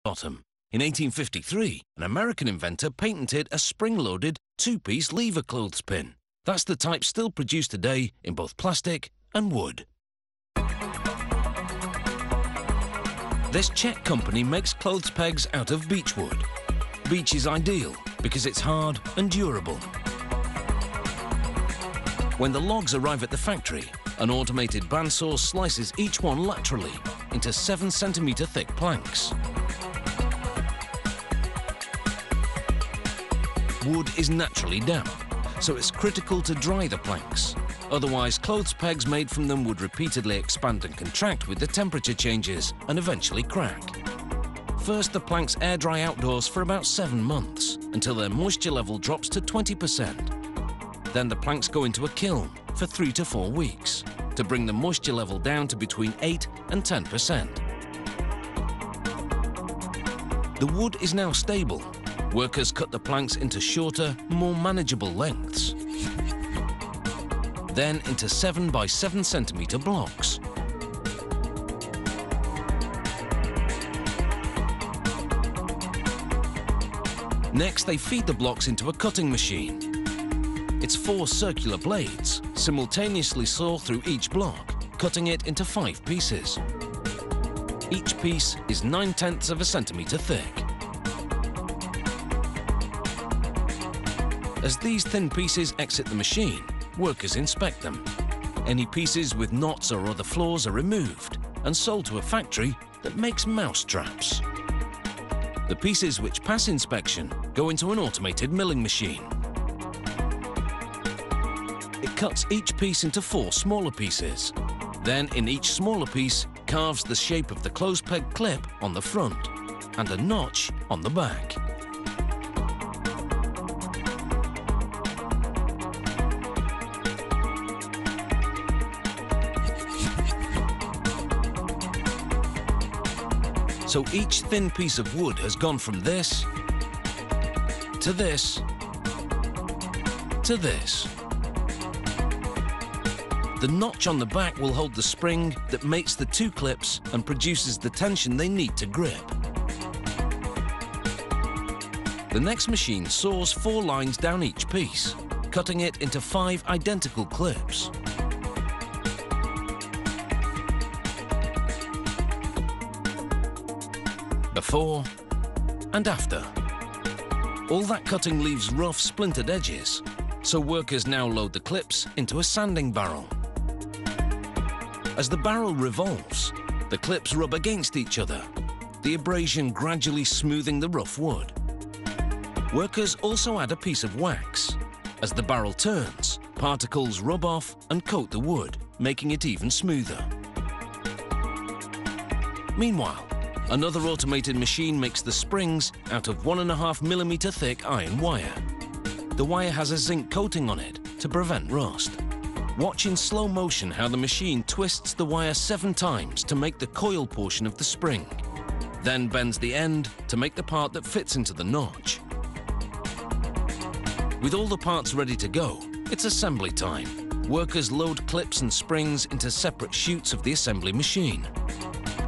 bottom. In 1853, an American inventor patented a spring-loaded two-piece lever clothespin. That's the type still produced today in both plastic and wood. This Czech company makes clothes pegs out of beech wood. Beech is ideal because it's hard and durable. When the logs arrive at the factory, an automated bandsaw slices each one laterally into 7 centimetre thick planks. Wood is naturally damp, so it's critical to dry the planks. Otherwise, clothes pegs made from them would repeatedly expand and contract with the temperature changes and eventually crack. First, the planks air dry outdoors for about 7 months until their moisture level drops to 20%. Then the planks go into a kiln for 3 to 4 weeks to bring the moisture level down to between 8 and 10%. The wood is now stable. Workers cut the planks into shorter, more manageable lengths. Then into 7 by 7 centimetre blocks. Next, they feed the blocks into a cutting machine. Its 4 circular blades simultaneously saw through each block, cutting it into 5 pieces. Each piece is 9/10 of a centimetre thick. As these thin pieces exit the machine, workers inspect them. Any pieces with knots or other flaws are removed and sold to a factory that makes mouse traps. The pieces which pass inspection go into an automated milling machine. It cuts each piece into 4 smaller pieces. Then, in each smaller piece, carves the shape of the clothes peg clip on the front and a notch on the back. So each thin piece of wood has gone from this to this to this. The notch on the back will hold the spring that mates the 2 clips and produces the tension they need to grip. The next machine saws 4 lines down each piece, cutting it into 5 identical clips. Before and after. All that cutting leaves rough, splintered edges, so workers now load the clips into a sanding barrel. As the barrel revolves, the clips rub against each other, the abrasion gradually smoothing the rough wood. Workers also add a piece of wax. As the barrel turns, particles rub off and coat the wood, making it even smoother. Meanwhile, another automated machine makes the springs out of 1.5 millimetre thick iron wire. The wire has a zinc coating on it to prevent rust. Watch in slow motion how the machine twists the wire 7 times to make the coil portion of the spring, then bends the end to make the part that fits into the notch. With all the parts ready to go, it's assembly time. Workers load clips and springs into separate chutes of the assembly machine.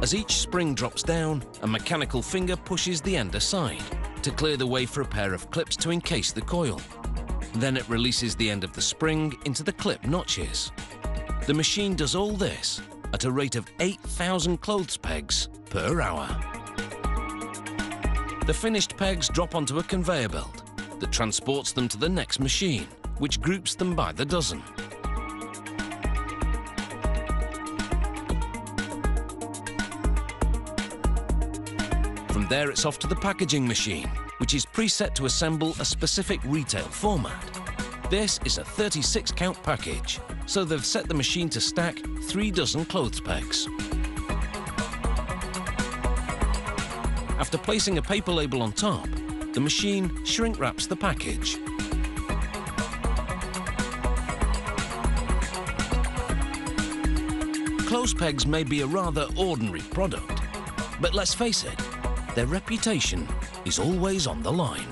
As each spring drops down, a mechanical finger pushes the end aside to clear the way for a pair of clips to encase the coil. Then it releases the end of the spring into the clip notches. The machine does all this at a rate of 8,000 clothes pegs per hour. The finished pegs drop onto a conveyor belt that transports them to the next machine, which groups them by the dozen. From there, it's off to the packaging machine, which is preset to assemble a specific retail format. This is a 36-count package, so they've set the machine to stack 3 dozen clothes pegs. After placing a paper label on top, the machine shrink wraps the package. Clothes pegs may be a rather ordinary product, but let's face it, their reputation is always on the line.